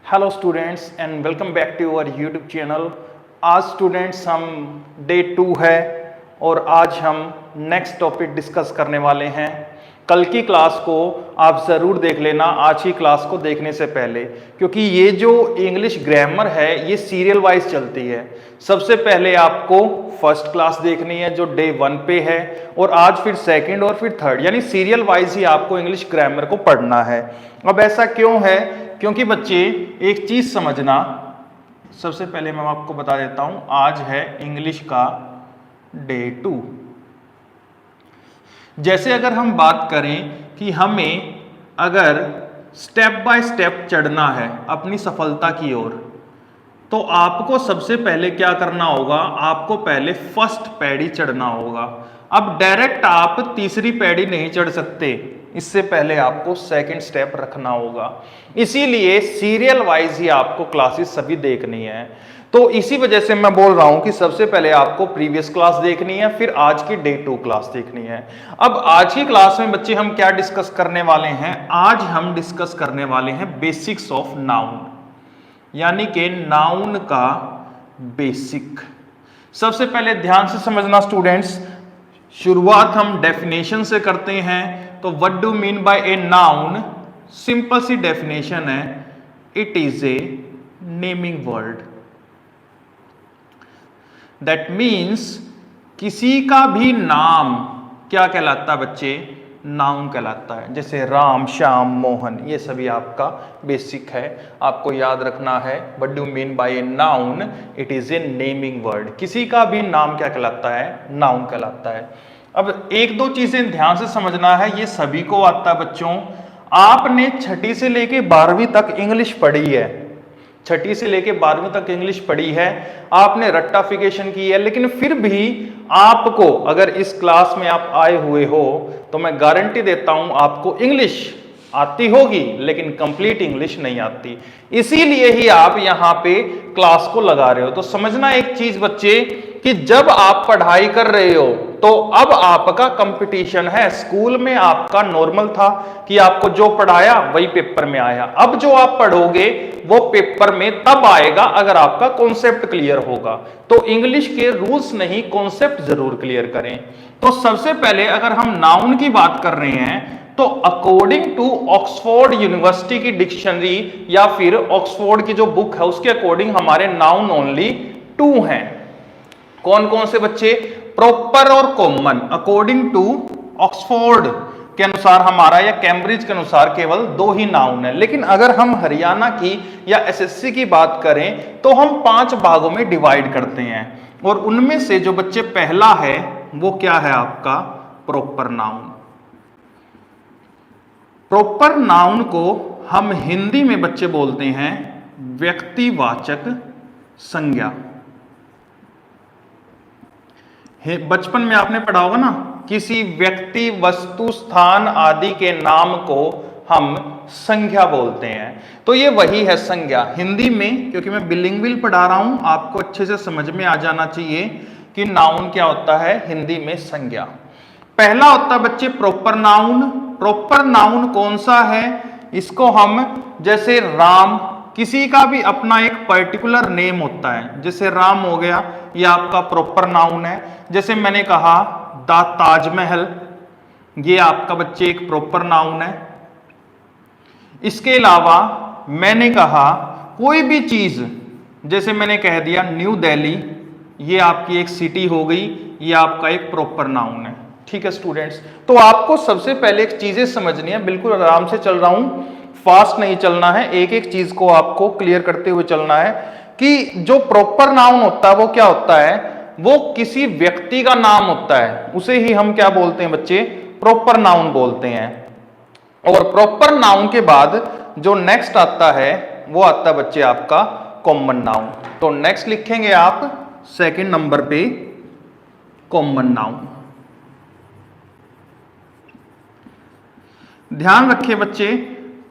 Hello students and welcome back to our YouTube channel. आज students हम day 2 है और आज हम नेक्स्ट टॉपिक डिस्कस करने वाले हैं। कल की क्लास को आप ज़रूर देख लेना आज की क्लास को देखने से पहले, क्योंकि ये जो इंग्लिश ग्रामर है ये सीरियल वाइज चलती है। सबसे पहले आपको फर्स्ट क्लास देखनी है जो डे 1 पे है, और आज फिर सेकंड और फिर थर्ड, यानी सीरियल वाइज ही आपको इंग्लिश ग्रामर को पढ़ना है। अब ऐसा क्यों है? क्योंकि बच्चे एक चीज समझना, सबसे पहले मैं आपको बता देता हूं, आज है इंग्लिश का डे 2। जैसे अगर हम बात करें कि हमें अगर स्टेप बाय स्टेप चढ़ना है अपनी सफलता की ओर, तो आपको सबसे पहले क्या करना होगा? आपको पहले फर्स्ट पैड़ी चढ़ना होगा। अब डायरेक्ट आप तीसरी पैड़ी नहीं चढ़ सकते, इससे पहले आपको सेकंड स्टेप रखना होगा। इसीलिए सीरियल वाइज ही आपको क्लासेस सभी देखनी है। तो इसी वजह से मैं बोल रहा हूं कि सबसे पहले आपको प्रीवियस क्लास देखनी है, फिर आज की डे 2 क्लास देखनी है। अब आज की क्लास में बच्चे हम क्या डिस्कस करने वाले हैं? आज हम डिस्कस करने वाले हैं बेसिक्स ऑफ नाउन, यानी कि नाउन का बेसिक। सबसे पहले ध्यान से समझना स्टूडेंट्स, शुरुआत हम डेफिनेशन से करते हैं। तो what do mean by a noun? Simple सी डेफिनेशन है, it is a naming word. That means किसी का भी नाम क्या कहलाता है बच्चे? नाउन कहलाता है। जैसे राम, श्याम, मोहन, ये सभी आपका बेसिक है, आपको याद रखना है। What do mean by a noun? It is a naming word. किसी का भी नाम क्या कहलाता है? नाउन कहलाता है। अब एक दो चीजें ध्यान से समझना है, ये सभी को आता है बच्चों। आपने छठी से लेके 12वीं तक इंग्लिश पढ़ी है, छठी से लेके 12वीं तक इंग्लिश पढ़ी है, आपने रट्टाफिकेशन की है, लेकिन फिर भी आपको अगर इस क्लास में आप आए हुए हो तो मैं गारंटी देता हूं आपको इंग्लिश आती होगी, लेकिन कंप्लीट इंग्लिश नहीं आती। इसीलिए ही आप यहां पे क्लास को लगा रहे हो। तो समझना एक चीज बच्चे, कि जब आप पढ़ाई कर रहे हो तो अब आपका कंपटीशन है। स्कूल में आपका नॉर्मल था कि आपको जो पढ़ाया वही पेपर में आया। अब जो आप पढ़ोगे वो पेपर में तब आएगा अगर आपका कॉन्सेप्ट क्लियर होगा। तो इंग्लिश के रूल्स नहीं, कॉन्सेप्ट जरूर क्लियर करें। तो सबसे पहले अगर हम नाउन की बात कर रहे हैं तो अकॉर्डिंग टू ऑक्सफोर्ड यूनिवर्सिटी की डिक्शनरी या फिर ऑक्सफोर्ड की जो बुक है उसके अकॉर्डिंग हमारे नाउन ओनली 2 हैं। कौन कौन से बच्चे? प्रॉपर और कॉमन। अकॉर्डिंग टू ऑक्सफोर्ड के अनुसार हमारा, या कैम्ब्रिज के अनुसार केवल 2 ही नाउन है। लेकिन अगर हम हरियाणा की या एसएससी की बात करें तो हम 5 भागों में डिवाइड करते हैं, और उनमें से जो बच्चे पहला है वो क्या है आपका? Proper noun. प्रॉपर नाउन को हम हिंदी में बच्चे बोलते हैं व्यक्तिवाचक संज्ञा। बचपन में आपने पढ़ा होगा ना, किसी व्यक्ति, वस्तु, स्थान आदि के नाम को हम संज्ञा बोलते हैं। तो ये वही है संज्ञा हिंदी में। क्योंकि मैं बिलिंगुअल पढ़ा रहा हूं, आपको अच्छे से समझ में आ जाना चाहिए कि नाउन क्या होता है हिंदी में। संज्ञा पहला होता है बच्चे प्रॉपर नाउन। प्रॉपर नाउन कौन सा है? इसको हम, जैसे राम, किसी का भी अपना एक पर्टिकुलर नेम होता है, जैसे राम हो गया, ये आपका प्रॉपर नाउन है। जैसे मैंने कहा द ताजमहल, ये आपका बच्चे एक प्रॉपर नाउन है। इसके अलावा मैंने कहा कोई भी चीज, जैसे मैंने कह दिया न्यू दिल्ली, ये आपकी एक सिटी हो गई, ये आपका एक प्रॉपर नाउन है। ठीक है स्टूडेंट्स, तो आपको सबसे पहले एक चीजें समझनी है। बिल्कुल आराम से चल रहा हूं, फास्ट नहीं चलना है, एक एक चीज को आपको क्लियर करते हुए चलना है कि जो प्रॉपर नाउन होता है वो क्या होता है? वो किसी व्यक्ति का नाम होता है, उसे ही हम क्या बोलते हैं बच्चे? प्रॉपर नाउन बोलते हैं। और प्रॉपर नाउन के बाद जो नेक्स्ट आता है वो आता है बच्चे आपका कॉमन नाउन। तो नेक्स्ट लिखेंगे आप सेकंड नंबर पे कॉमन नाउन। ध्यान रखिए बच्चे,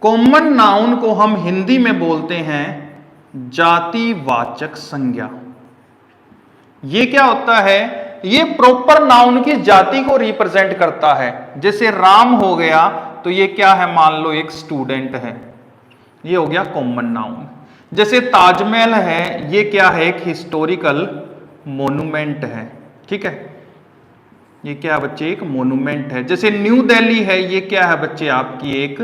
कॉमन नाउन को हम हिंदी में बोलते हैं जातिवाचक संज्ञा। ये क्या होता है? ये प्रॉपर नाउन की जाति को रिप्रेजेंट करता है। जैसे राम हो गया तो ये क्या है? मान लो एक स्टूडेंट है, ये हो गया कॉमन नाउन। जैसे ताजमहल है, ये क्या है, एक हिस्टोरिकल मोन्यूमेंट है, ठीक है, ये क्या है बच्चे, एक मोन्यूमेंट है। जैसे न्यू दिल्ली है, ये क्या है बच्चे, आपकी एक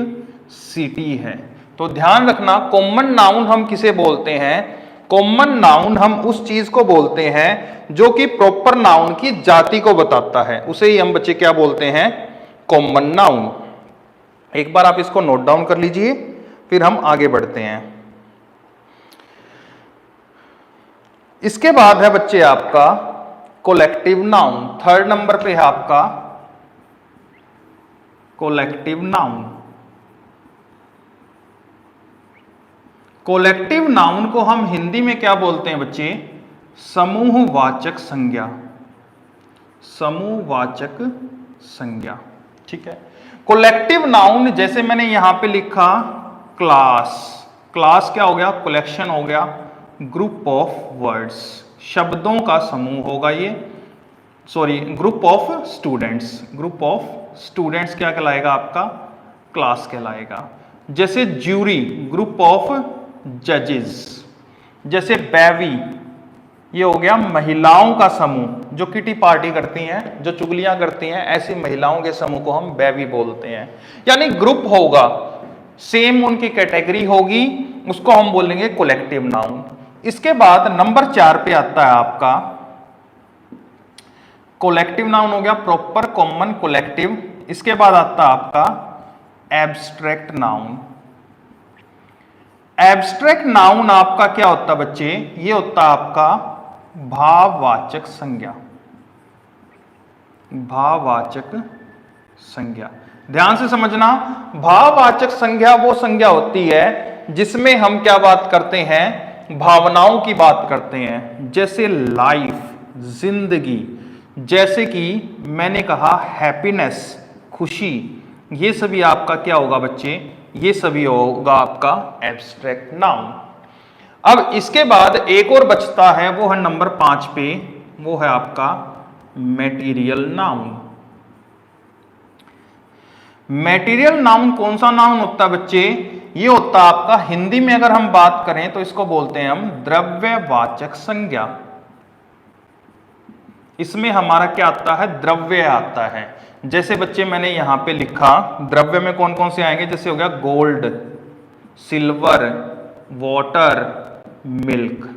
सिटी है। तो ध्यान रखना, कॉमन नाउन हम किसे बोलते हैं, कॉमन नाउन हम उस चीज को बोलते हैं जो कि प्रॉपर नाउन की जाति को बताता है, उसे ही हम बच्चे क्या बोलते हैं, कॉमन नाउन। एक बार आप इसको नोट डाउन कर लीजिए, फिर हम आगे बढ़ते हैं। इसके बाद है बच्चे आपका कोलेक्टिव नाउन, थर्ड नंबर पे है आपका कोलेक्टिव नाउन। कोलेक्टिव नाउन को हम हिंदी में क्या बोलते हैं बच्चे, समूहवाचक संज्ञा, समूहवाचक संज्ञा, ठीक है। कोलेक्टिव नाउन जैसे मैंने यहां पे लिखा क्लास, क्लास क्या हो गया, कलेक्शन हो गया, ग्रुप ऑफ वर्ड्स, शब्दों का समूह होगा ये, sorry group of students, group of students क्या कहलाएगा आपका, क्लास कहलाएगा। जैसे ज्यूरी, ग्रुप ऑफ जजेस। जैसे बैवी, ये हो गया महिलाओं का समूह, जो किटी पार्टी करती हैं, जो चुगलियां करती हैं, ऐसी महिलाओं के समूह को हम बैवी बोलते हैं। यानी ग्रुप होगा, सेम उनकी कैटेगरी होगी, उसको हम बोलेंगे कोलेक्टिव नाउन। इसके बाद नंबर 4 पे आता है आपका कोलेक्टिव नाउन, हो गया प्रॉपर कॉमन कोलेक्टिव। इसके बाद आता है आपका एब्स्ट्रैक्ट नाउन। एब्स्ट्रैक्ट नाउन आपका क्या होता है बच्चे, ये होता है आपका भाववाचक संज्ञा, भाववाचक संज्ञा। ध्यान से समझना, भाववाचक संज्ञा वो संज्ञा होती है जिसमें हम क्या बात करते हैं, भावनाओं की बात करते हैं। जैसे लाइफ, जिंदगी, जैसे कि मैंने कहा हैप्पीनेस, खुशी, ये सभी आपका क्या होगा बच्चे, ये सभी होगा आपका एब्स्ट्रैक्ट नाउन। अब इसके बाद एक और बचता है, वो है नंबर 5 पे, वो है आपका मैटीरियल नाउन। मैटीरियल नाउन कौन सा नाउन होता है बच्चे, ये होता है आपका, हिंदी में अगर हम बात करें तो इसको बोलते हैं हम द्रव्यवाचक संज्ञा। इसमें हमारा क्या आता है, द्रव्य आता है। जैसे बच्चे मैंने यहां पे लिखा, द्रव्य में कौन कौन से आएंगे, जैसे हो गया गोल्ड, सिल्वर, वाटर, मिल्क।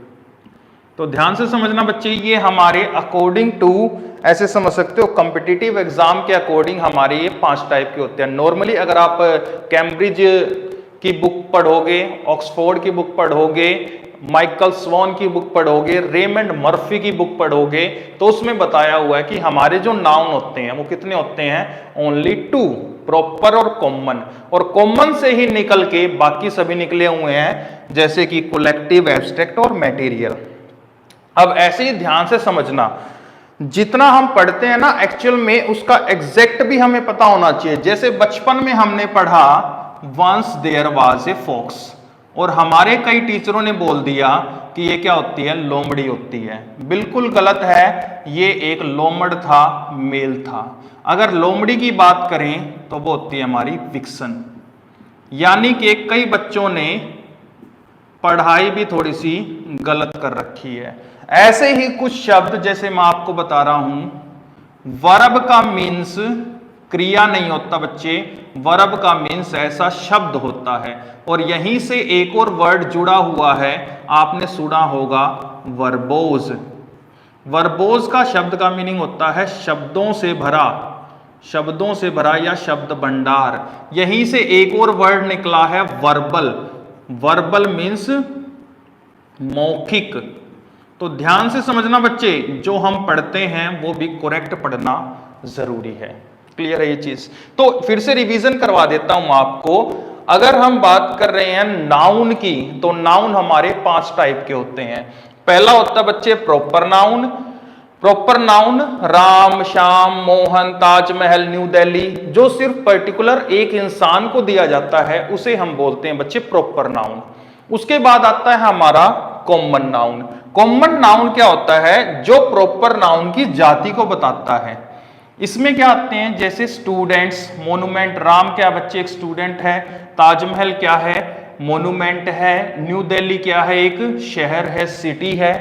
तो ध्यान से समझना बच्चे, ये हमारे अकॉर्डिंग टू, ऐसे समझ सकते हो कॉम्पिटिटिव एग्जाम के अकॉर्डिंग हमारे ये 5 टाइप के होते हैं। नॉर्मली अगर आप कैम्ब्रिज की बुक पढ़ोगे, ऑक्सफोर्ड की बुक पढ़ोगे, माइकल स्वॉन की बुक पढ़ोगे, रेमंड मर्फी की बुक पढ़ोगे, तो उसमें बताया हुआ है कि हमारे जो नाउन होते हैं वो कितने होते हैं, ओनली 2, प्रॉपर और कॉमन। और कॉमन से ही निकल के बाकी सभी निकले हुए हैं, जैसे कि कोलेक्टिव, एब्स्ट्रैक्ट और मैटीरियल। अब ऐसे ही ध्यान से समझना, जितना हम पढ़ते हैं ना एक्चुअल में उसका एग्जैक्ट भी हमें पता होना चाहिए। जैसे बचपन में हमने पढ़ा once there was a fox, और हमारे कई टीचरों ने बोल दिया कि ये क्या होती है, लोमड़ी होती है। बिल्कुल गलत है, ये एक लोमड़ था, मेल था। अगर लोमड़ी की बात करें तो वो होती है हमारी विक्सन। यानी कि कई बच्चों ने पढ़ाई भी थोड़ी सी गलत कर रखी है। ऐसे ही कुछ शब्द, जैसे मैं आपको बता रहा हूं, वर्ब का मीन्स क्रिया नहीं होता बच्चे, वर्ब का मीन्स ऐसा शब्द होता है। और यहीं से एक और वर्ड जुड़ा हुआ है, आपने सुना होगा वर्बोज। वर्बोज का शब्द का मीनिंग होता है शब्दों से भरा, शब्दों से भरा या शब्द भंडार। यहीं से एक और वर्ड निकला है वर्बल। वर्बल मीन्स मौखिक। तो ध्यान से समझना बच्चे, जो हम पढ़ते हैं वो भी करेक्ट पढ़ना जरूरी है। क्लियर है ये चीज? तो फिर से रिवीजन करवा देता हूं आपको। अगर हम बात कर रहे हैं नाउन की, तो नाउन हमारे 5 टाइप के होते हैं। पहला होता है बच्चे proper noun. Proper noun Ram, Shyam, Mohan, Taj Mahal, new Delhi, जो सिर्फ पर्टिकुलर एक इंसान को दिया जाता है उसे हम बोलते हैं बच्चे प्रॉपर नाउन। उसके बाद आता है हमारा कॉमन नाउन। कॉमन नाउन क्या होता है, जो प्रॉपर नाउन की जाति को बताता है। इसमें क्या आते हैं, जैसे स्टूडेंट्स, मोन्यूमेंट, राम क्या बच्चे एक स्टूडेंट है, ताजमहल क्या है, मोन्यूमेंट है, न्यू दिल्ली क्या है, एक शहर है, सिटी है।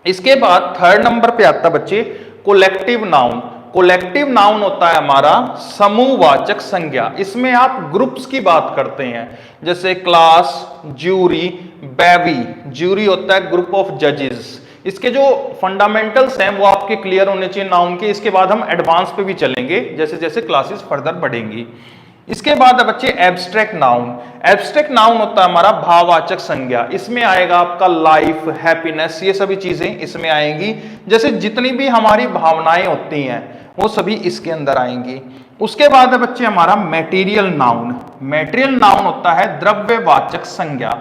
इसके बाद थर्ड नंबर पे आता बच्चे कोलेक्टिव नाउन। कोलेक्टिव नाउन होता है हमारा समूहवाचक संज्ञा। इसमें आप ग्रुप्स की बात करते हैं, जैसे क्लास, ज्यूरी, बेबी। ज्यूरी होता है ग्रुप ऑफ जजेस। इसके जो फंडामेंटल्स हैं वो आपके क्लियर होने चाहिए नाउन के। इसके बाद हम एडवांस पे भी चलेंगे जैसे जैसे क्लासेस फर्दर बढ़ेंगी। इसके बाद बच्चे एब्स्ट्रैक्ट नाउन। एब्स्ट्रैक्ट नाउन होता है हमारा भाववाचक संज्ञा। इसमें आएगा आपका लाइफ, हैप्पीनेस, ये सभी चीजें इसमें आएंगी। जैसे जितनी भी हमारी भावनाएं होती हैं वो सभी इसके अंदर आएंगी। उसके बाद है बच्चे हमारा मैटेरियल नाउन। मैटेरियल नाउन होता है द्रव्यवाचक संज्ञा,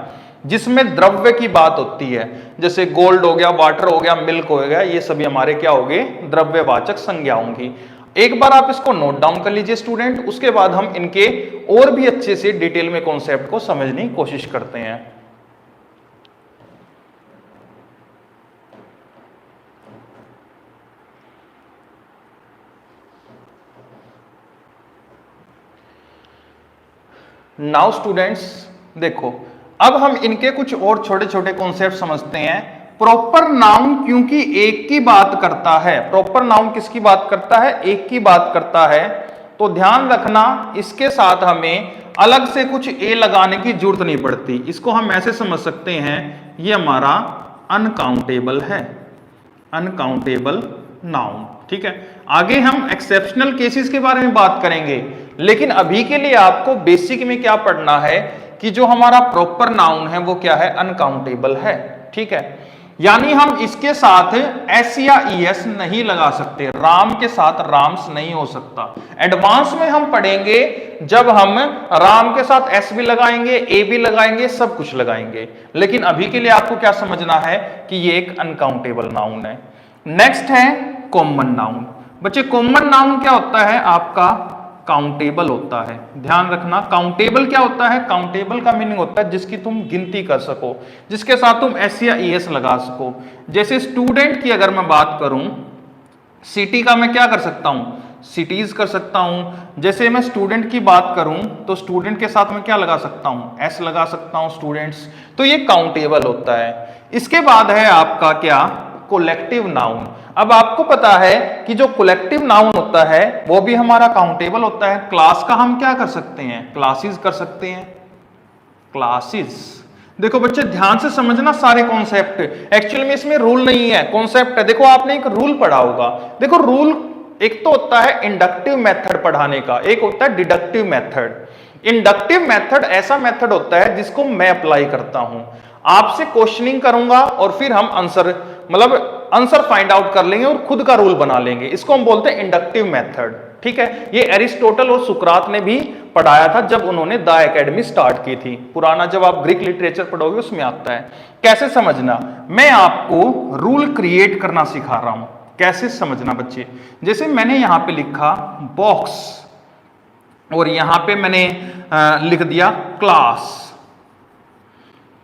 जिसमें द्रव्य की बात होती है, जैसे गोल्ड हो गया, वाटर हो गया, मिल्क हो गया, ये सभी हमारे क्या हो गए, द्रव्यवाचक संज्ञा होंगी। एक बार आप इसको नोट डाउन कर लीजिए स्टूडेंट, उसके बाद हम इनके और भी अच्छे से डिटेल में कॉन्सेप्ट को समझने की कोशिश करते हैं। नाउ स्टूडेंट्स देखो, अब हम इनके कुछ और छोटे छोटे कॉन्सेप्ट समझते हैं। प्रॉपर नाउन क्योंकि एक की बात करता है, प्रॉपर नाउन किसकी बात करता है, एक की बात करता है, तो ध्यान रखना इसके साथ हमें अलग से कुछ ए लगाने की जरूरत नहीं पड़ती। इसको हम ऐसे समझ सकते हैं, ये हमारा अनकाउंटेबल है, अनकाउंटेबल नाउन। ठीक है, आगे हम एक्सेप्शनल केसेस के बारे में बात करेंगे, लेकिन अभी के लिए आपको बेसिक में क्या पढ़ना है कि जो हमारा प्रॉपर नाउन है वो क्या है, अनकाउंटेबल है। ठीक है, यानी हम इसके साथ एस या ईएस नहीं लगा सकते, राम के साथ राम्स नहीं हो सकता। एडवांस में हम पढ़ेंगे जब हम राम के साथ एस भी लगाएंगे, ए भी लगाएंगे, सब कुछ लगाएंगे, लेकिन अभी के लिए आपको क्या समझना है कि ये एक अनकाउंटेबल नाउन है। नेक्स्ट है कॉमन नाउन। बच्चे कॉमन नाउन क्या होता है आपका, काउंटेबल होता है। ध्यान रखना, काउंटेबल क्या होता है, काउंटेबल का मीनिंग होता है जिसकी तुम गिनती कर सको, जिसके साथ तुम एस या ईएस लगा सको। जैसे स्टूडेंट की अगर मैं बात करूं, सिटी का मैं क्या कर सकता हूं, सिटीज कर सकता हूं। जैसे मैं स्टूडेंट की बात करूं तो स्टूडेंट के साथ मैं क्या लगा सकता हूं, एस लगा सकता हूं, स्टूडेंट्स। तो ये काउंटेबल होता है। इसके बाद है आपका क्या, कोलेक्टिव नाउन। अब आपको पता है कि जो कोलेक्टिव नाउन होता है वो भी हमारा काउंटेबल होता है। क्लास का हम क्या कर सकते हैं, क्लासेस कर सकते हैं, क्लासेस। देखो बच्चे ध्यान से समझना सारे कॉन्सेप्ट, एक्चुअली में इसमें रूल नहीं है, कॉन्सेप्ट है। देखो आपने एक रूल पढ़ा होगा, देखो रूल एक तो होता है इंडक्टिव मेथड पढ़ाने का, एक होता है डिडक्टिव मेथड। इंडक्टिव मेथड ऐसा मेथड होता है जिसको मैं अप्लाई करता हूं, आपसे क्वेश्चनिंग करूंगा और फिर हम आंसर मतलब आंसर फाइंड आउट कर लेंगे और खुद का रूल बना लेंगे, इसको हम बोलते हैं इंडक्टिव मेथड। ठीक है, ये एरिस्टोटल और सुकरात ने भी पढ़ाया था जब उन्होंने द एकेडमी स्टार्ट की थी। पुराना जब आप ग्रीक लिटरेचर पढ़ोगे उसमें आता है। कैसे समझना, मैं आपको रूल क्रिएट करना सिखा रहा हूं, कैसे समझना बच्चे। जैसे मैंने यहां पे लिखा बॉक्स और यहां पे मैंने लिख दिया क्लास।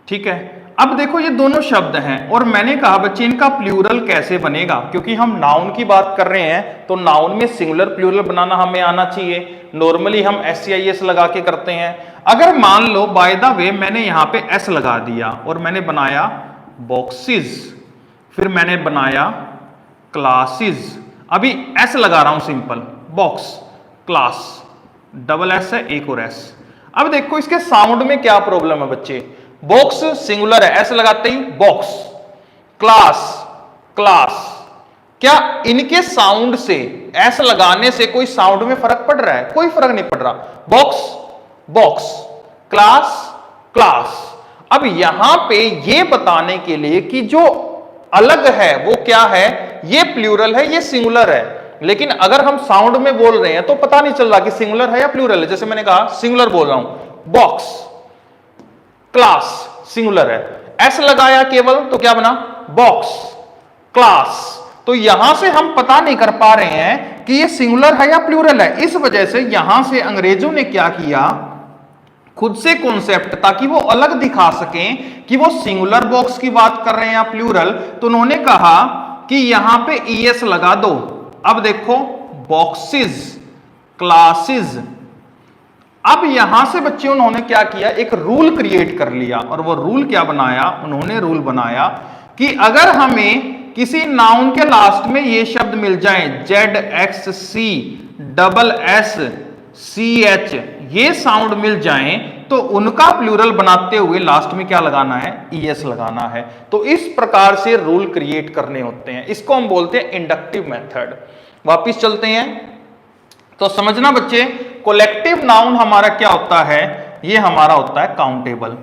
ठीक है, अब देखो ये दोनों शब्द हैं और मैंने कहा बच्चे इनका प्लूरल कैसे बनेगा, क्योंकि हम नाउन की बात कर रहे हैं तो नाउन में सिंगुलर प्लूरल बनाना हमें आना चाहिए। नॉर्मली हम एस या एस लगा के करते हैं। अगर मान लो बाय द वे मैंने यहां पे एस लगा दिया और मैंने बनाया बॉक्सेस, फिर मैंने बनाया क्लासेस, अभी एस लगा रहा हूं simple, box, class, double S है, एक और एस। अब देखो इसके साउंड में क्या प्रॉब्लम है बच्चे, बॉक्स सिंगुलर है, ऐसे लगाते ही बॉक्स, क्लास, क्लास, क्या इनके साउंड से ऐसे लगाने से कोई साउंड में फर्क पड़ रहा है, कोई फर्क नहीं पड़ रहा। Box, box, class, class. अब यहां पे ये बताने के लिए कि जो अलग है वो क्या है, ये प्लूरल है, ये सिंगुलर है, लेकिन अगर हम साउंड में बोल रहे हैं तो पता नहीं चल रहा कि सिंगुलर है या प्लूरल है। जैसे मैंने कहा सिंगुलर बोल रहा हूं, बॉक्स, क्लास सिंगुलर है, एस लगाया केवल तो क्या बना, बॉक्स, क्लास। तो यहां से हम पता नहीं कर पा रहे हैं कि ये सिंगुलर है या प्लूरल है। इस वजह से यहां से अंग्रेजों ने क्या किया, खुद से कॉन्सेप्ट, ताकि वो अलग दिखा सकें कि वो सिंगुलर बॉक्स की बात कर रहे हैं या प्लूरल, तो उन्होंने कहा कि यहां पे ईएस लगा दो। अब देखो बॉक्सेस, क्लासेस, अब यहां से बच्चे उन्होंने क्या किया, एक रूल क्रिएट कर लिया, और वो रूल क्या बनाया, उन्होंने रूल बनाया कि अगर हमें किसी नाउन के लास्ट में ये शब्द मिल जाए, ZXC, ये साउंड मिल जाए, तो उनका प्लूरल बनाते हुए लास्ट में क्या लगाना है, ES लगाना है। तो इस प्रकार से रूल क्रिएट करने होते हैं, इसको हम बोलते हैं इंडक्टिव मेथड। वापिस चलते हैं तो समझना बच्चे, कोलेक्टिव नाउन हमारा क्या होता है, ये हमारा होता है काउंटेबल।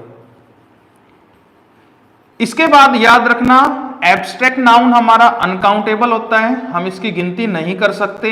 इसके बाद याद रखना, एब्स्ट्रैक्ट नाउन हमारा अनकाउंटेबल होता है, हम इसकी गिनती नहीं कर सकते।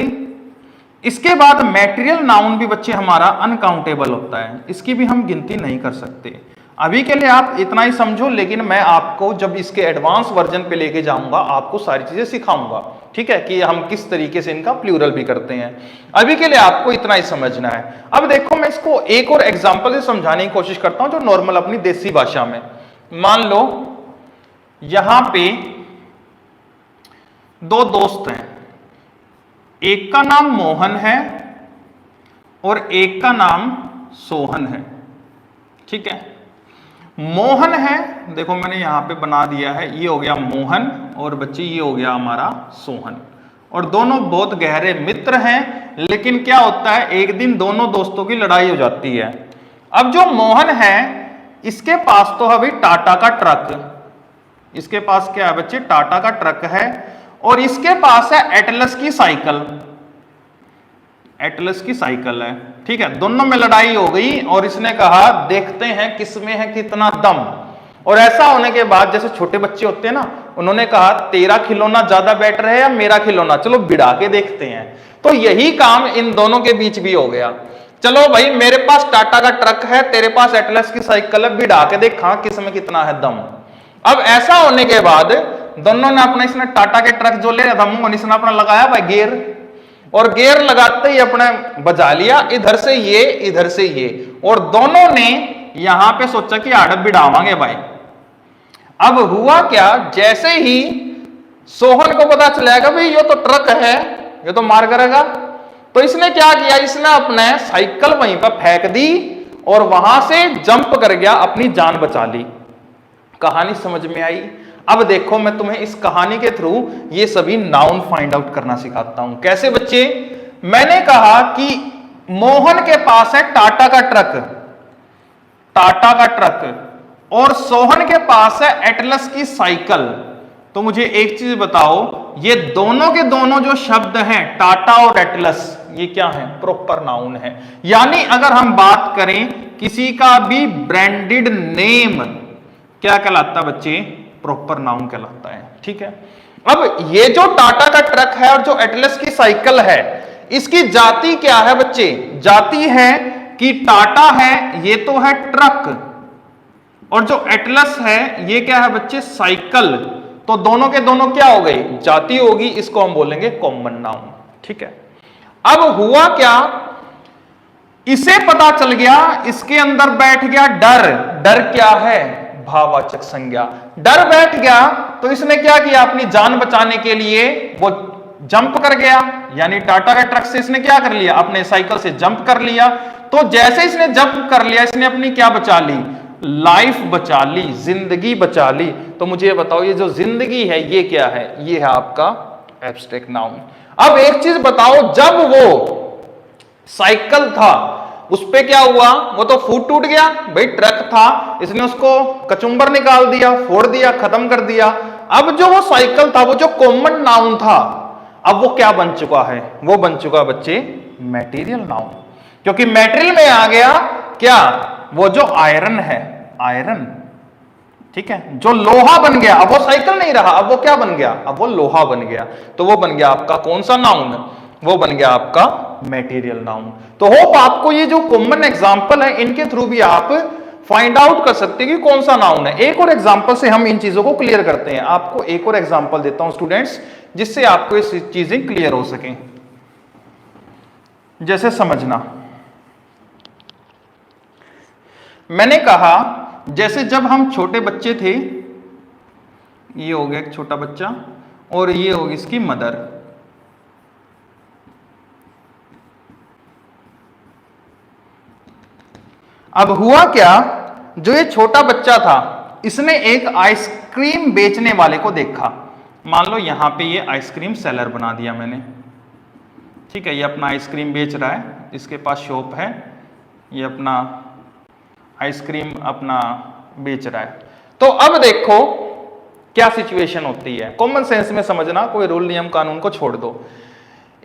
इसके बाद मैटेरियल नाउन भी बच्चे हमारा अनकाउंटेबल होता है, इसकी भी हम गिनती नहीं कर सकते। अभी के लिए आप इतना ही समझो, लेकिन मैं आपको जब इसके एडवांस वर्जन पे लेके जाऊंगा आपको सारी चीजें सिखाऊंगा, ठीक है, कि हम किस तरीके से इनका प्लूरल भी करते हैं। अभी के लिए आपको इतना ही समझना है। अब देखो, मैं इसको एक और एग्जाम्पल से समझाने की कोशिश करता हूं, जो नॉर्मल अपनी देसी भाषा में। मान लो यहां पे दो दोस्त हैं, एक का नाम मोहन है और एक का नाम सोहन है, ठीक है। मोहन है, देखो मैंने यहां पे बना दिया है, ये हो गया मोहन, और बच्चे ये हो गया हमारा सोहन, और दोनों बहुत गहरे मित्र हैं। लेकिन क्या होता है, एक दिन दोनों दोस्तों की लड़ाई हो जाती है। अब जो मोहन है, इसके पास तो अभी टाटा का ट्रक, इसके पास क्या है बच्चे, टाटा का ट्रक है, और इसके पास है एटलस की साइकिल, एटलस की साइकिल है, ठीक है। दोनों में लड़ाई हो गई, और इसने कहा देखते हैं किसमें है कितना दम। और ऐसा होने के बाद, जैसे छोटे बच्चे होते हैं ना, उन्होंने कहा तेरा खिलौना ज्यादा बेटर है या मेरा खिलौना, चलो भिड़ा के देखते हैं। तो यही काम इन दोनों के बीच भी हो गया। चलो भाई, मेरे पास टाटा का ट्रक है, तेरे पास एटलस की साइकिल है, भिड़ा के देखा किसमें कितना है दम। अब ऐसा होने के बाद दोनों ने अपना, इसने टाटा के ट्रक जो ले रहा था मोहन, इसने अपना लगाया भाई गियर, और गियर लगाते ही अपने बजा लिया, इधर से ये इधर से ये, और दोनों ने यहां पे सोचा कि आड़प बिड़ावांगे भाई। अब हुआ क्या, जैसे ही सोहन को पता चलेगा भाई ये तो ट्रक है, ये तो मार करेगा, तो इसने क्या किया, इसने अपने साइकिल वहीं पर फेंक दी और वहां से जंप कर गया, अपनी जान बचा ली। कहानी समझ में आई? अब देखो, मैं तुम्हें इस कहानी के थ्रू ये सभी नाउन फाइंड आउट करना सिखाता हूं। कैसे बच्चे? मैंने कहा कि मोहन के पास है टाटा का ट्रक, टाटा का ट्रक, और सोहन के पास है एटलस की साइकिल। तो मुझे एक चीज बताओ, ये दोनों के दोनों जो शब्द हैं टाटा और एटलस, ये क्या है? प्रॉपर नाउन है। यानी अगर हम बात करें किसी का भी ब्रांडेड नेम क्या कहलाता बच्चे? प्रॉपर नाउन कहलाता है, ठीक है। अब ये जो टाटा का ट्रक है और जो एटलस की साइकिल है, इसकी जाति क्या है बच्चे? जाति है कि टाटा है, ये तो है ट्रक, और जो एटलस है ये क्या है बच्चे? साइकिल। तो दोनों के दोनों क्या हो गए? जाति होगी, इसको हम बोलेंगे कॉमन नाउन, ठीक है। अब हुआ क्या, इसे पता चल गया, इसके अंदर बैठ गया डर। डर क्या है? भाववाचक संज्ञा। डर बैठ गया, तो इसने क्या किया? अपनी जान बचाने के लिए वो जंप कर गया, यानी टाटा के ट्रक से इसने क्या कर लिया? अपने साइकिल से जंप कर लिया। तो जैसे इसने जंप कर लिया, इसने अपनी क्या बचा ली? लाइफ बचा ली, जिंदगी बचा ली। तो मुझे ये बताओ, ये जो जिंदगी है ये क्या है? ये है आपका एब्स्ट्रैक्ट नाउन। अब एक चीज बताओ, जब वो साइकिल था उस पे क्या हुआ? वो तो फूट टूट गया भाई, ट्रक था, इसने उसको कचुम्बर निकाल दिया, फोड़ दिया, खत्म कर दिया। अब जो वो साइकिल था, वो जो कॉमन नाउन था, अब वो क्या बन चुका है? वो बन चुका बच्चे मैटेरियल नाउन, क्योंकि मैटेरियल में आ गया क्या? वो जो आयरन है, आयरन, ठीक है, जो लोहा बन गया। अब वो साइकिल नहीं रहा, अब वो क्या बन गया? अब वो लोहा बन गया। तो वो बन गया आपका कौन सा नाउन? वो बन गया आपका मैटेरियल नाउन। तो होप आपको ये जो कॉमन एग्जांपल है, इनके थ्रू भी आप फाइंड आउट कर सकते हैं कि कौन सा नाउन है। एक और एग्जांपल से हम इन चीजों को क्लियर करते हैं। आपको एक और एग्जांपल देता हूं स्टूडेंट्स, जिससे आपको ये चीजें क्लियर हो सकें। जैसे समझना, मैंने कहा जैसे जब हम छोटे बच्चे थे, ये हो गया एक छोटा बच्चा और ये होगी इसकी मदर। अब हुआ क्या, जो ये छोटा बच्चा था इसने एक आइसक्रीम बेचने वाले को देखा। मान लो यहां पे ये आइसक्रीम सेलर बना दिया मैंने, ठीक है, ये अपना आइसक्रीम बेच रहा है, इसके पास शॉप है, ये अपना आइसक्रीम अपना बेच रहा है। तो अब देखो क्या सिचुएशन होती है, कॉमन सेंस में समझना, कोई रूल नियम कानून को छोड़ दो।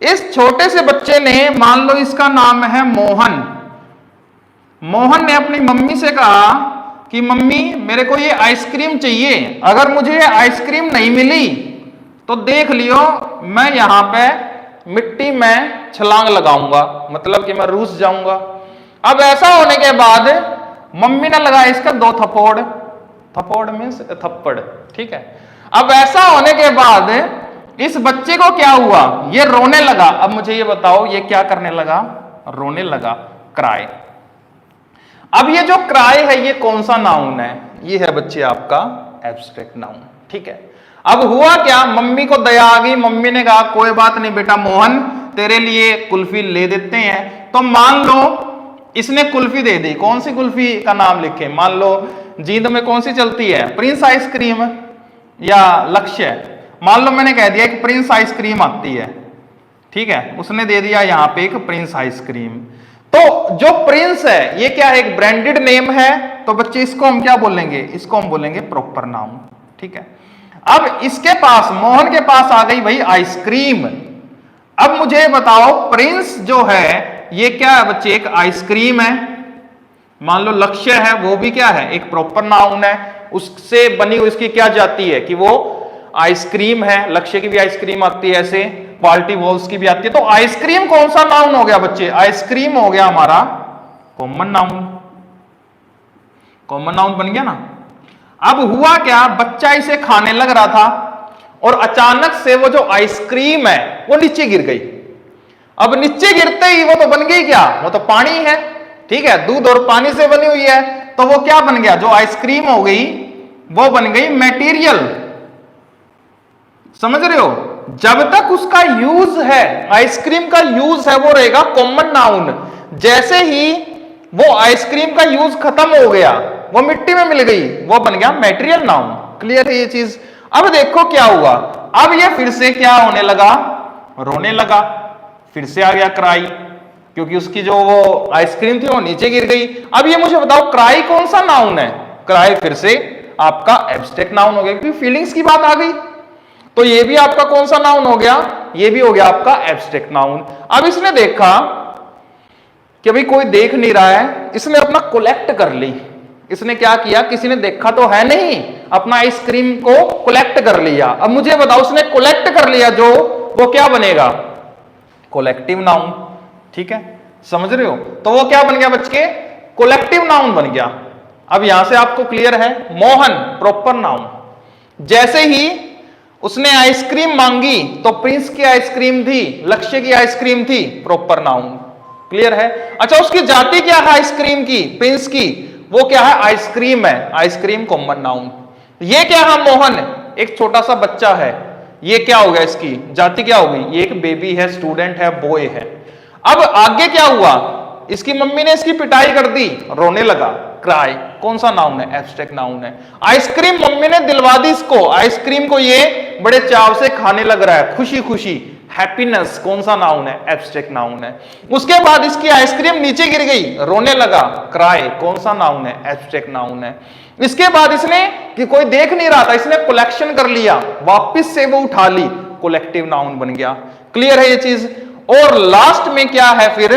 इस छोटे से बच्चे ने, मान लो इसका नाम है मोहन, मोहन ने अपनी मम्मी से कहा कि मम्मी मेरे को ये आइसक्रीम चाहिए, अगर मुझे ये आइसक्रीम नहीं मिली तो देख लियो मैं यहां पे मिट्टी में छलांग लगाऊंगा, मतलब कि मैं रूस जाऊंगा। अब ऐसा होने के बाद मम्मी ने लगाया इसका 2 थप्पड़, थप्पड़ मीन्स थप्पड़, ठीक है। अब ऐसा होने के बाद इस बच्चे को क्या हुआ, ये रोने लगा। अब मुझे ये बताओ ये क्या करने लगा, रोने लगा, क्राई। अब ये जो क्राई है ये कौन सा नाउन है, ये है बच्चे आपका एब्स्ट्रैक्ट नाउन, ठीक है। अब हुआ क्या, मम्मी को दया आ गई, मम्मी ने कहा कोई बात नहीं बेटा मोहन, तेरे लिए कुल्फी ले देते हैं। तो मान लो इसने कुल्फी दे दी, कौन सी कुल्फी का नाम लिखे, मान लो जींद में कौन सी चलती है, प्रिंस आइसक्रीम या लक्ष्य, मान लो मैंने कह दिया कि प्रिंस आइसक्रीम आती है, ठीक है, उसने दे दिया यहां पे एक प्रिंस आइसक्रीम। तो जो प्रिंस है ये क्या है, एक ब्रांडेड नेम है, तो बच्चे इसको हम क्या बोलेंगे, इसको हम बोलेंगे प्रॉपर नाउन, ठीक है। अब इसके पास, मोहन के पास आ गई भाई आइसक्रीम। अब मुझे बताओ प्रिंस जो है ये क्या है बच्चे, एक आइसक्रीम है। मान लो लक्ष्य है वो भी क्या है, एक प्रॉपर नाउन है, उससे बनी हुई इसकी क्या जाती है कि वो आइसक्रीम है, लक्ष्य की भी आइसक्रीम आती है, ऐसे क्वालिटी वॉल्स की भी आती है। तो आइसक्रीम कौन सा नाउन हो गया बच्चे, आइसक्रीम हो गया हमारा कॉमन नाउन, कॉमन नाउन बन गया ना। अब हुआ क्या, बच्चा इसे खाने लग रहा था और अचानक से वो जो आइसक्रीम है वो नीचे गिर गई। अब नीचे गिरते ही वो तो बन गई क्या, वो तो पानी है, ठीक है, दूध और पानी से बनी हुई है, तो वो क्या बन गया, जो आइसक्रीम हो गई वो बन गई मटेरियल। समझ रहे हो, जब तक उसका यूज है, आइसक्रीम का यूज है, वो रहेगा कॉमन नाउन। जैसे ही वो आइसक्रीम का यूज खत्म हो गया, वो मिट्टी में मिल गई, वो बन गया मटेरियल नाउन। क्लियर है ये चीज। अब देखो क्या हुआ, अब ये फिर से क्या होने लगा, रोने लगा, फिर से आ गया क्राई, क्योंकि उसकी जो वो आइसक्रीम थी वो नीचे गिर गई। अब ये मुझे बताओ क्राई कौन सा नाउन है, क्राई फिर से आपका एब्स्ट्रैक्ट नाउन हो गया, क्योंकि फीलिंग्स की बात आ गई। तो ये भी आपका कौन सा नाउन हो गया, ये भी हो गया आपका एब्स्ट्रैक्ट नाउन। अब इसने देखा कि भाई कोई देख नहीं रहा है, इसने अपना कलेक्ट कर ली। इसने क्या किया, किसी ने देखा तो है नहीं, अपना आइसक्रीम को कलेक्ट कर लिया। अब मुझे बताओ उसने कलेक्ट कर लिया जो, वो क्या बनेगा, कोलेक्टिव नाउन, ठीक है, समझ रहे हो। तो वो क्या बन गया बच्चे, कोलेक्टिव नाउन बन गया। अब यहां से आपको क्लियर है, मोहन प्रॉपर नाउन। जैसे ही उसने आइसक्रीम मांगी तो प्रिंस की आइसक्रीम थी, लक्ष्य की आइसक्रीम थी, प्रॉपर नाउन। क्लियर है। अच्छा उसकी जाति क्या है आइसक्रीम की, प्रिंस की, वो क्या है, आइसक्रीम है, आइसक्रीम कॉमन नाउन। ये क्या है, मोहन एक छोटा सा बच्चा है, ये क्या हो गया, इसकी जाति क्या हो गई, ये एक बेबी है, स्टूडेंट है, बॉय है। अब आगे क्या हुआ, इसकी मम्मी ने इसकी पिटाई कर दी, रोने लगा, क्राई कौन सा नाउन है, एब्स्ट्रैक्ट नाउन है। आइसक्रीम मम्मी ने दिलवा दी इसको, आइसक्रीम को ये बड़े चाव से खाने लग रहा है, खुशी खुशी, हैप्पीनेस कौन सा नाउन है, एब्स्ट्रैक्ट नाउन है। उसके बाद इसकी आइसक्रीम नीचे गिर गई, रोने लगा, क्राई कौन सा नाउन है, एब्स्ट्रैक्ट नाउन है। इसके बाद इसने कि कोई देख नहीं रहा था, इसने कलेक्शन कर लिया, वापस से वो उठा ली, कलेक्टिव नाउन बन गया। क्लियर है ये चीज। और लास्ट में क्या है फिर,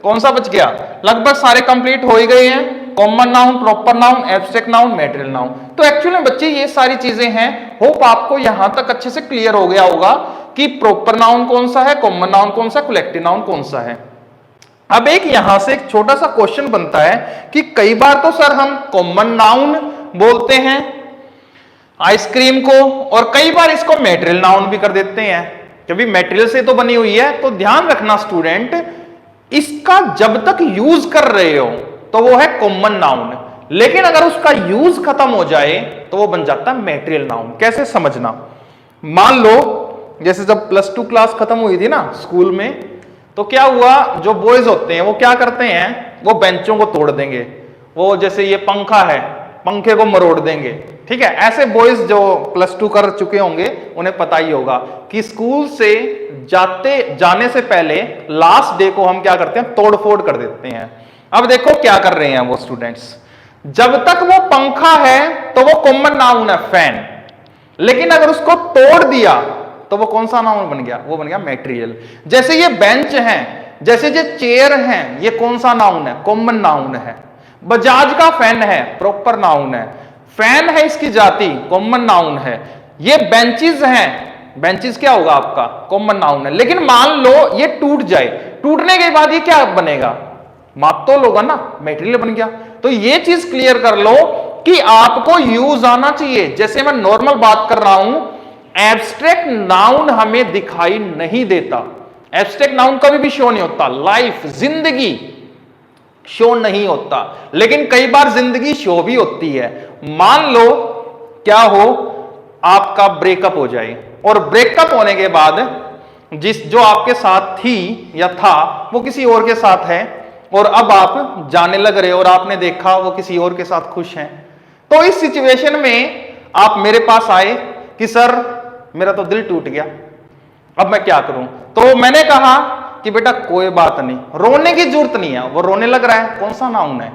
कौन सा बच गया, लगभग सारे कंप्लीट हो ही गए हैं, common noun, proper noun, abstract noun, material noun. तो एक्चुअली बच्चे ये सारी चीजें हैं, होप आपको यहां तक अच्छे से क्लियर हो गया होगा कि प्रॉपर नाउन कौन सा है, कॉमन नाउन कौन सा, कलेक्टिव नाउन कौन सा है। अब एक यहां से एक छोटा सा क्वेश्चन बनता है कि कई बार तो सर हम कॉमन नाउन बोलते हैं आइसक्रीम को, और कई बार इसको मटेरियल नाउन भी कर देते हैं, क्योंकि मटेरियल से तो बनी हुई है। तो ध्यान रखना स्टूडेंट, इसका जब तक यूज कर रहे हो तो वो है कॉमन नाउन, लेकिन अगर उसका यूज खत्म हो जाए तो वो बन जाता है मटेरियल नाउन। कैसे समझना, मान लो जैसे जब +2 क्लास खत्म हुई थी ना स्कूल में, तो क्या हुआ, जो बॉयज होते हैं वो क्या करते हैं, वो बेंचों को तोड़ देंगे, वो जैसे ये पंखा है, पंखे को मरोड़ देंगे, ठीक है। ऐसे बॉयज जो +2 कर चुके होंगे उन्हें पता ही होगा कि स्कूल से जाने से पहले लास्ट डे को हम क्या करते हैं, तोड़फोड़ कर देते हैं। अब देखो क्या कर रहे हैं वो स्टूडेंट्स, जब तक वो पंखा है तो वो कॉमन नाउन है फैन, लेकिन अगर उसको तोड़ दिया तो वो कौन सा नाउन बन गया, वो बन गया मटेरियल। जैसे ये बेंच है, जैसे ये चेयर है, ये कौन सा नाउन है, कॉमन नाउन है। बजाज का फैन है, प्रॉपर नाउन है। फैन है इसकी जाति, कॉमन नाउन है। ये बेंचेस हैं, बेंचेस क्या होगा आपका, कॉमन नाउन है। लेकिन मान लो ये टूट जाए, टूटने के बाद ये क्या बनेगा, मातोल होगा ना, मटेरियल बन गया। तो ये चीज क्लियर कर लो कि आपको यूज आना चाहिए। जैसे मैं नॉर्मल बात कर रहा हूं, एब्स्ट्रैक्ट नाउन हमें दिखाई नहीं देता, एब्स्ट्रैक्ट नाउन कभी भी शो नहीं होता। लाइफ, जिंदगी शो नहीं होता, लेकिन कई बार जिंदगी शो भी होती है। मान लो क्या हो, आपका ब्रेकअप हो जाए, और ब्रेकअप होने के बाद जो आपके साथ थी या था वो किसी और के साथ है, और अब आप जाने लग रहे हो और आपने देखा वो किसी और के साथ खुश हैं। तो इस सिचुएशन में आप मेरे पास आए कि सर मेरा तो दिल टूट गया, अब मैं क्या करूं। तो मैंने कहा कि बेटा कोई बात नहीं, रोने की जरूरत नहीं है। वो रोने लग रहा है, कौन सा नाउन है,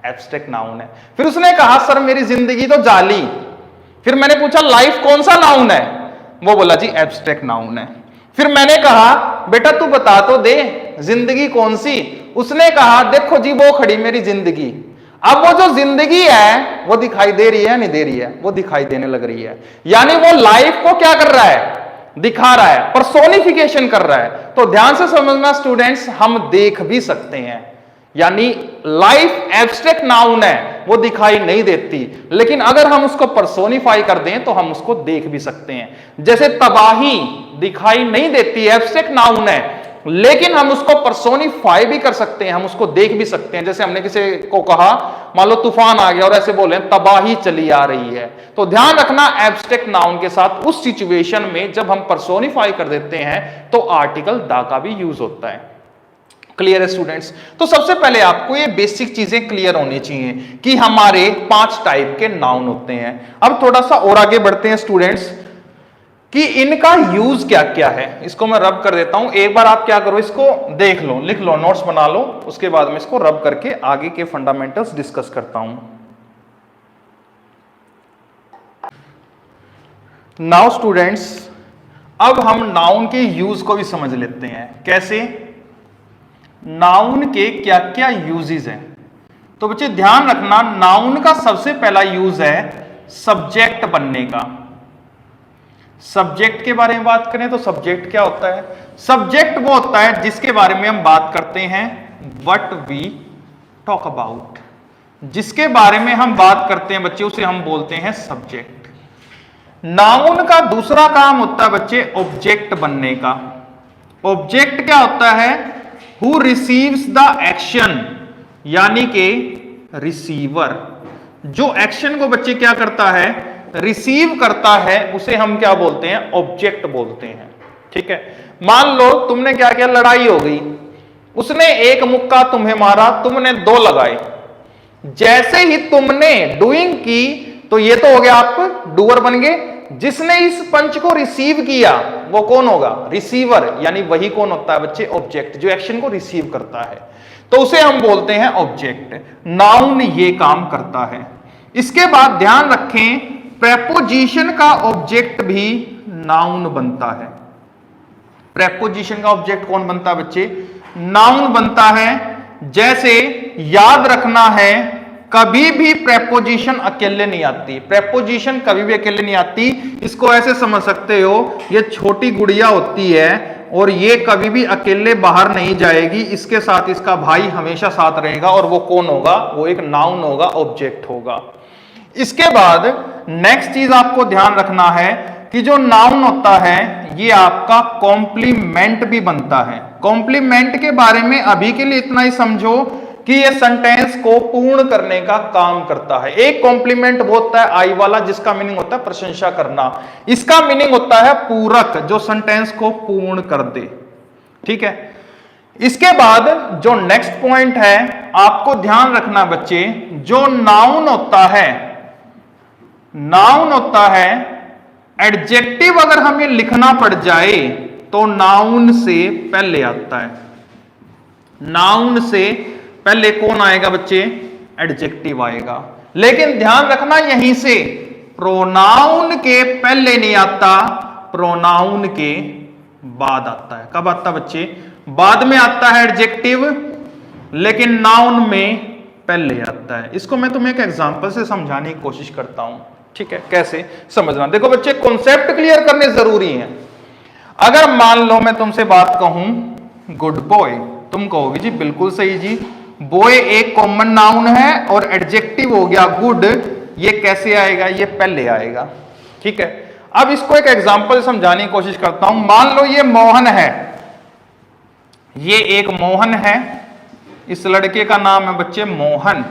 एब्स्ट्रैक्ट नाउन है। फिर उसने कहा सर मेरी जिंदगी तो जाली। फिर मैंने पूछा लाइफ कौन सा नाउन है, वो बोला जी एब्स्ट्रैक्ट नाउन है। फिर मैंने कहा बेटा तू बता तो दे जिंदगी कौन सी। उसने कहा देखो जी वो खड़ी मेरी जिंदगी। अब वो जो जिंदगी है वो दिखाई दे रही है, नहीं दे रही है, वो दिखाई देने लग रही है। यानी वो लाइफ को क्या कर रहा है, दिखा रहा है, पर्सोनिफिकेशन कर रहा है। तो ध्यान से समझना स्टूडेंट्स, हम देख भी सकते हैं। यानी लाइफ एब्स्ट्रैक्ट नाउन है, वो दिखाई नहीं देती, लेकिन अगर हम उसको पर्सोनिफाई कर दें तो हम उसको देख भी सकते हैं। जैसे तबाही दिखाई नहीं देती, एब्स्ट्रैक्ट नाउन है, लेकिन हम उसको पर्सोनिफाई भी कर सकते हैं, हम उसको देख भी सकते हैं। जैसे हमने किसी को कहा, मान लो तूफान आ गया और ऐसे बोले तबाही चली आ रही है, तो ध्यान रखना एब्स्ट्रैक्ट नाउन के साथ उस सिचुएशन में जब हम पर्सोनिफाई कर देते हैं तो आर्टिकल दा का भी यूज होता है। क्लियर है स्टूडेंट्स। तो सबसे पहले आपको ये बेसिक चीजें क्लियर होनी चाहिए कि हमारे 5 टाइप के नाउन होते हैं। अब थोड़ा सा और आगे बढ़ते हैं स्टूडेंट्स कि इनका यूज क्या क्या है। इसको मैं रब कर देता हूं, एक बार आप क्या करो, इसको देख लो, लिख लो, नोट्स बना लो, उसके बाद में इसको रब करके आगे के फंडामेंटल्स डिस्कस करता हूं। नाउ स्टूडेंट्स, अब हम नाउन के यूज को भी समझ लेते हैं। कैसे, नाउन के क्या क्या यूजेस हैं। तो बच्चे ध्यान रखना, नाउन का सबसे पहला यूज है सब्जेक्ट बनने का। सब्जेक्ट के बारे में बात करें तो सब्जेक्ट क्या होता है, सब्जेक्ट वो होता है जिसके बारे में हम बात करते हैं, व्हाट वी टॉक अबाउट। जिसके बारे में हम बात करते हैं बच्चे, उसे हम बोलते हैं सब्जेक्ट। नाउन का दूसरा काम होता है बच्चे ऑब्जेक्ट बनने का। ऑब्जेक्ट क्या होता है, हु रिसीव्स द एक्शन, यानी कि रिसीवर जो एक्शन को बच्चे क्या करता है, रिसीव करता है, उसे हम क्या बोलते हैं, ऑब्जेक्ट बोलते हैं। ठीक है, मान लो तुमने क्या किया, लड़ाई हो गई, उसने एक मुक्का तुम्हें मारा, तुमने 2 लगाए। जैसे ही तुमने डूइंग की तो ये तो हो गया, आप डूअर बन गए। जिसने इस पंच को रिसीव किया वो कौन होगा, रिसीवर, यानी वही कौन होता है बच्चे, ऑब्जेक्ट, जो एक्शन को रिसीव करता है, तो उसे हम बोलते हैं ऑब्जेक्ट। नाउन ये काम करता है। इसके बाद ध्यान रखें, प्रेपोजिशन का ऑब्जेक्ट भी नाउन बनता है। प्रेपोजिशन का ऑब्जेक्ट कौन बनता है बच्चे, नाउन बनता है। जैसे याद रखना है, कभी भी प्रेपोजिशन अकेले नहीं आती, प्रेपोजिशन कभी भी अकेले नहीं आती। इसको ऐसे समझ सकते हो, ये छोटी गुड़िया होती है और ये कभी भी अकेले बाहर नहीं जाएगी, इसके साथ इसका भाई हमेशा साथ रहेगा, और वो कौन होगा, वो एक नाउन होगा, ऑब्जेक्ट होगा। इसके बाद नेक्स्ट चीज आपको ध्यान रखना है कि जो नाउन होता है ये आपका कॉम्प्लीमेंट भी बनता है। कॉम्प्लीमेंट के बारे में अभी के लिए इतना ही समझो कि ये सेंटेंस को पूर्ण करने का काम करता है। एक कॉम्प्लीमेंट वो होता है आई वाला, जिसका मीनिंग होता है प्रशंसा करना। इसका मीनिंग होता है पूरक, जो सेंटेंस को पूर्ण कर दे। ठीक है, इसके बाद जो नेक्स्ट पॉइंट है आपको ध्यान रखना बच्चे, जो नाउन होता है एडजेक्टिव अगर हमें लिखना पड़ जाए तो नाउन से पहले आता है। नाउन से पहले कौन आएगा बच्चे? एडजेक्टिव आएगा। लेकिन ध्यान रखना यहीं से प्रोनाउन के पहले नहीं आता, प्रोनाउन के बाद आता है। कब आता बच्चे? बाद में आता है एडजेक्टिव, लेकिन नाउन में पहले आता है। इसको मैं तुम्हें एक एग्जांपल से समझाने की कोशिश करता हूं, ठीक है? कैसे समझना, देखो बच्चे, कॉन्सेप्ट क्लियर करने जरूरी है। अगर मान लो मैं तुमसे बात कहूं गुड बॉय, तुम कहोगे जी बिल्कुल सही जी, बॉय एक कॉमन नाउन है और एडजेक्टिव हो गया गुड, ये कैसे आएगा? ये पहले आएगा, ठीक है? अब इसको एक एग्जांपल समझाने की कोशिश करता हूं। मान लो ये मोहन है, ये एक मोहन है, इस लड़के का नाम है बच्चे मोहन,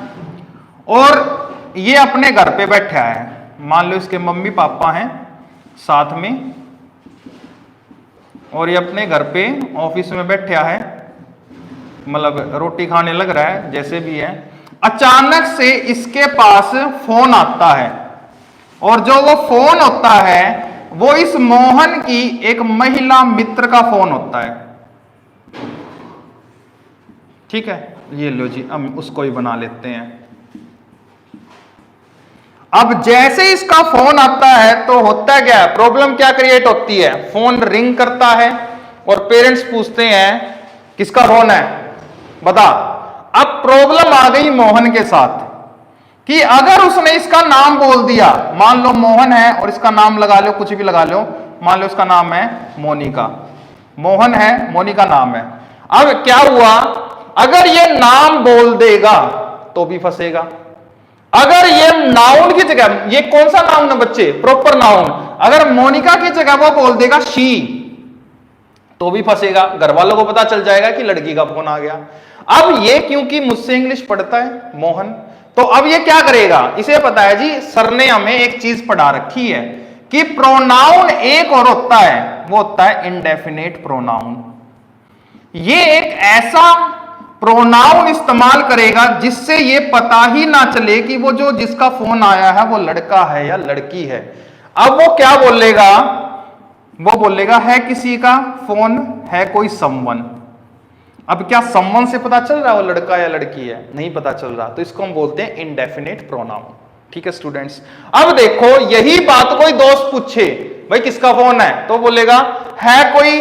और ये अपने घर पे बैठा है। मान लो इसके मम्मी पापा हैं साथ में, और ये अपने घर पे ऑफिस में बैठा है, मतलब रोटी खाने लग रहा है, जैसे भी है। अचानक से इसके पास फोन आता है, और जो वो फोन होता है वो इस मोहन की एक महिला मित्र का फोन होता है, ठीक है? ये लो जी, हम उसको ही बना लेते हैं। अब जैसे इसका फोन आता है तो होता क्या है? प्रॉब्लम क्या क्रिएट होती है? फोन रिंग करता है और पेरेंट्स पूछते हैं किसका फोन है, बता। अब प्रॉब्लम आ गई मोहन के साथ कि अगर उसने इसका नाम बोल दिया, मान लो मोहन है और इसका नाम लगा लो, कुछ भी लगा लो, मान लो इसका नाम है मोनिका, मोहन है, मोनिका नाम है। अब क्या हुआ? अगर ये नाम बोल देगा तो भी फंसेगा। अगर ये नाउन की जगह, ये कौन सा नाउन है बच्चे? Proper noun. अगर मोनिका की जगह वो बोल देगा शी तो भी फंसेगा, घर वालों को पता चल जाएगा कि लड़की का फोन आ गया। अब ये क्योंकि मुझसे इंग्लिश पढ़ता है मोहन, तो अब ये क्या करेगा? इसे पता है जी, सर ने हमें एक चीज पढ़ा रखी है कि प्रोनाउन एक और होता है, वो होता है इंडेफिनेट प्रोनाउन। ये एक ऐसा प्रोनाउन इस्तेमाल करेगा जिससे ये पता ही ना चले कि वो जो जिसका फोन आया है वो लड़का है या लड़की है। अब वो क्या बोलेगा? वो बोलेगा है किसी का फोन, है कोई समवन। अब क्या समवन से पता चल रहा है वो लड़का या लड़की है? नहीं पता चल रहा, तो इसको हम बोलते हैं इंडेफिनेट प्रोनाउन, ठीक है स्टूडेंट्स? अब देखो, यही बात कोई दोस्त पूछे भाई किसका फोन है, तो बोलेगा है कोई।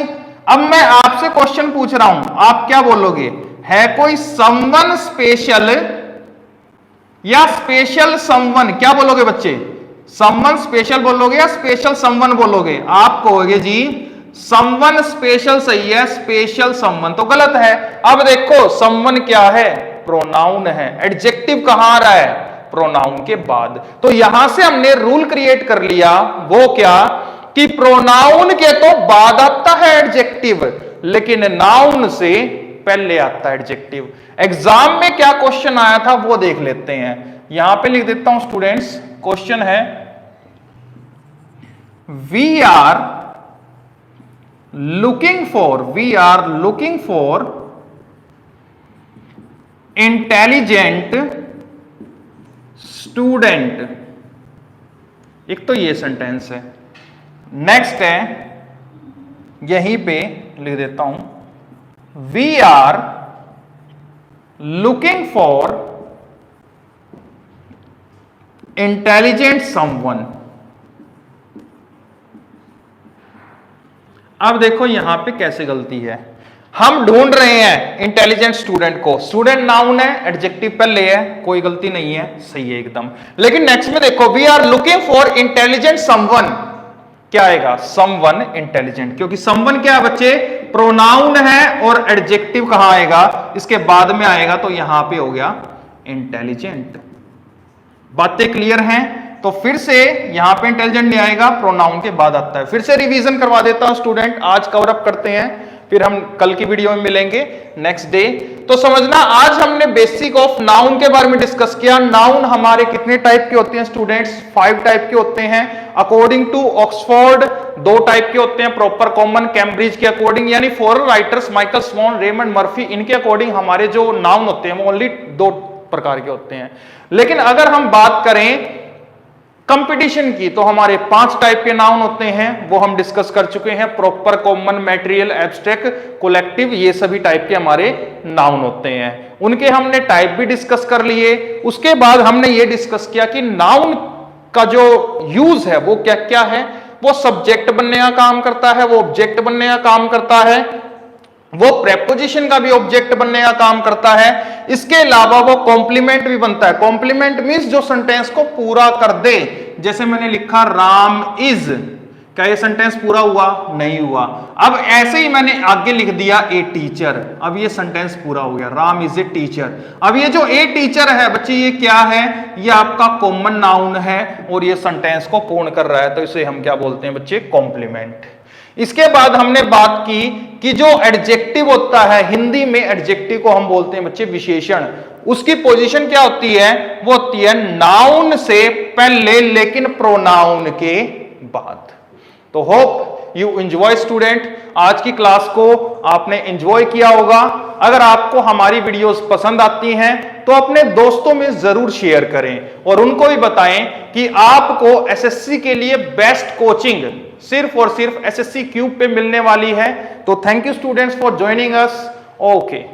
अब मैं आपसे क्वेश्चन पूछ रहा हूं, आप क्या बोलोगे? है कोई समवन स्पेशल या स्पेशल समवन? क्या बोलोगे बच्चे? समवन स्पेशल बोलोगे या स्पेशल समवन बोलोगे? आप कहोगे जी समवन स्पेशल सही है, स्पेशल समवन तो गलत है। अब देखो समवन क्या है? प्रोनाउन है। एडजेक्टिव कहां आ रहा है? प्रोनाउन के बाद। तो यहां से हमने रूल क्रिएट कर लिया, वो क्या कि प्रोनाउन के तो बाद आता है एडजेक्टिव, लेकिन नाउन से पहले आता है एडजेक्टिव। एग्जाम में क्या क्वेश्चन आया था वो देख लेते हैं। यहां पे लिख देता हूं स्टूडेंट्स, क्वेश्चन है we are looking for intelligent student. एक तो ये सेंटेंस है। नेक्स्ट है, यहीं पे लिख देता हूं, we are looking for intelligent someone. अब देखो यहां पे कैसे गलती है, हम ढूंढ रहे हैं इंटेलिजेंट स्टूडेंट को, स्टूडेंट नाउन है, एडजेक्टिव पहले है, कोई गलती नहीं है, सही है एकदम। लेकिन नेक्स्ट में देखो, we are looking for intelligent someone, क्या आएगा? समवन इंटेलिजेंट, क्योंकि समवन क्या है बच्चे? प्रोनाउन है, और एडजेक्टिव कहां आएगा? इसके बाद में आएगा, तो यहां पे हो गया इंटेलिजेंट। बातें क्लियर हैं? तो फिर से यहां पे इंटेलिजेंट नहीं आएगा, प्रोनाउन के बाद आता है। फिर से रिवीजन करवा देता हूं स्टूडेंट, आज कवर अप करते हैं, फिर हम कल की वीडियो में मिलेंगे नेक्स्ट डे। तो समझना आज हमने बेसिक ऑफ नाउन के बारे में डिस्कस किया। नाउन हमारे कितने टाइप के होते हैं स्टूडेंट्स? 5 टाइप के होते हैं अकॉर्डिंग टू ऑक्सफोर्ड। 2 टाइप के होते हैं प्रॉपर कॉमन, कैम्ब्रिज के अकॉर्डिंग, यानी foreign writers Michael sworn, Raymond Murphy, इनके अकॉर्डिंग हमारे जो नाउन होते हैं वो ओनली 2 प्रकार के होते हैं। लेकिन अगर हम बात करें कंपटीशन की तो हमारे 5 टाइप के नाउन होते हैं, वो हम डिस्कस कर चुके हैं। Proper, common, material, abstract, collective, ये सभी टाइप के हमारे नाउन होते हैं। उनके हमने टाइप भी डिस्कस कर लिए। उसके बाद हमने ये डिस्कस किया कि नाउन का जो यूज है वो क्या क्या है। वो सब्जेक्ट बनने का काम करता है, वो ऑब्जेक्ट बनने का काम करता है, वो प्रेपोजिशन का भी ऑब्जेक्ट बनने का काम करता है। इसके अलावा वो कॉम्प्लीमेंट भी बनता है। कॉम्प्लीमेंट मींस जो सेंटेंस को पूरा कर दे। जैसे मैंने लिखा राम इज, क्या ये सेंटेंस पूरा हुआ? नहीं हुआ। अब ऐसे ही मैंने आगे लिख दिया ए टीचर, अब ये सेंटेंस पूरा हो गया, राम इज ए टीचर। अब ये जो ए टीचर है बच्चे, ये क्या है? ये आपका कॉमन नाउन है और ये सेंटेंस को पूर्ण कर रहा है, तो इसे हम क्या बोलते हैं बच्चे? कॉम्प्लीमेंट। इसके बाद हमने बात की कि जो एडजेक्टिव होता है, हिंदी में एडजेक्टिव को हम बोलते हैं बच्चे विशेषण। उसकी पोजीशन क्या होती है? वो होती है नाउन से पहले लेकिन प्रोनाउन के बाद। तो होप यू एंजॉय स्टूडेंट, आज की क्लास को आपने एंजॉय किया होगा। अगर आपको हमारी वीडियोस पसंद आती हैं तो अपने दोस्तों में जरूर शेयर करें और उनको भी बताएं कि आपको एसएससी के लिए बेस्ट कोचिंग सिर्फ और सिर्फ एसएससी क्यूब पे मिलने वाली है। तो thank you students for joining us. Okay.